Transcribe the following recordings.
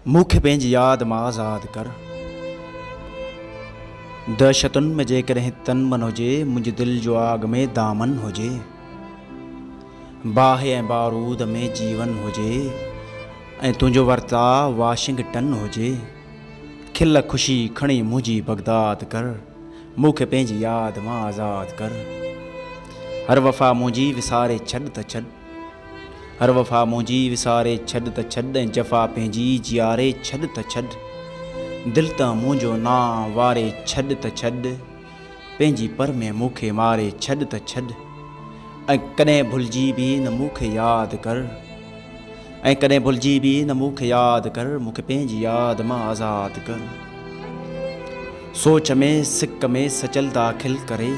मूंखे पंहिंजी यादि मां आज़ादु कर। दहशतुनि में जेकॾहिं तन मन हुजे, मुंहिंजी दिलि जो आग में दामन हुजे। बाहि ऐं बारूद में जीवन हुजे ऐं तुंहिंजो वर्ताउ वाशिंगटन हुजे। खिल ख़ुशी खणी मुंहिंजी बगदाद कर। मूंखे पंहिंजी यादि मां आज़ादु कर। हर वफ़ा मुंहिंजी विसारे छॾ त छॾ। हर वफ़ा मुंहिंजी विसारे छॾ त छॾ ऐं जफ़ा पंहिंजी जियारे छॾ त छॾ। दिलि त मुंहिंजो नाम वारे छॾ त छॾ। पंहिंजी पर में मूंखे मारे छॾ त छॾ। ऐं कॾहिं भुलिजी बि न मूंखे यादि कर। ऐं कॾहिं भुलिजी बि न मूंखे यादि कर। मूंखे पंहिंजी यादि मां आज़ादु कर। सोच में सिक में सचल दाख़िल करे।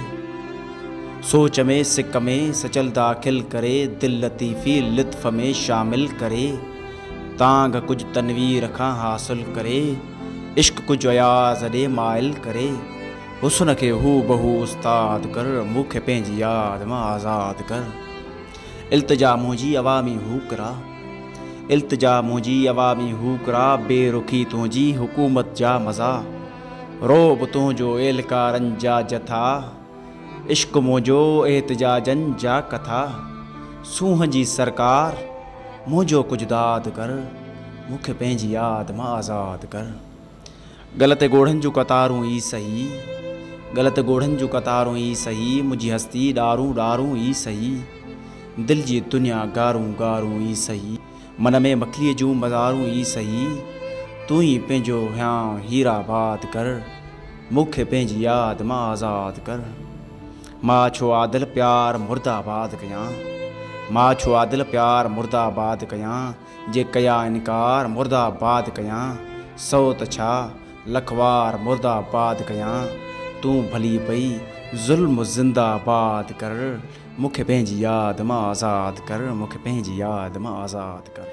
सोच में सिक में सचल दाख़िल करे। दिल लतीफ़ी लुत्फ़ में शामिल करे। तांग कुछ तनवीर खां हासिल करे। इश्क कुछ अयाज़ ॾे माइल करे। हुस्न खे हू बहू उस्ताद कर। मूंखे पंहिंजी यादि मां आज़ादु कर। इल्तिजा मुंहिंजी अवामी हुकरा। इल्तिजा मुंहिंजी अवामी हुकरा। बेरुखी तुंहिंजी हुकूमत जा मज़ा। रोब तुंहिंजो एहलकारनि जा जथा। इश्क मुंहिंजो एहतिजाजनि जा कथा। सूंह जी सरकार मुंहिंजो कुझु दाद कर। मूंखे पंहिंजी यादि मां आज़ादु कर। ग़लति ॻोढ़नि जूं कतारूं ई सही। ग़लति ॻोढ़नि जूं कतारूं ई सही। मुंहिंजी हस्ती ॾारूं ॾारूं ई सही। दिलि जी दुनिया गारूं गारूं ई सही। मन में मखलीअ जूं मज़ारूं ई सही। तूं ई पंहिंजो हियां हीराबाद कर। मूंखे पंहिंजी यादि मां आज़ादु कर। मां छो आदिल प्यार मुर्दाबाद कयां। मां छो आदिल प्यार मुर्दाबाद कयां। जे कया इनकार मुर्दाबाद कयां। सौ त छा लखवार मुर्दाबाद कयां। तूं भली पई ज़ुल्म ज़िंदाबाद कर। मूंखे पंहिंजी यादि मां आज़ादु कर। मूंखे पंहिंजी यादि मां आज़ादु कर।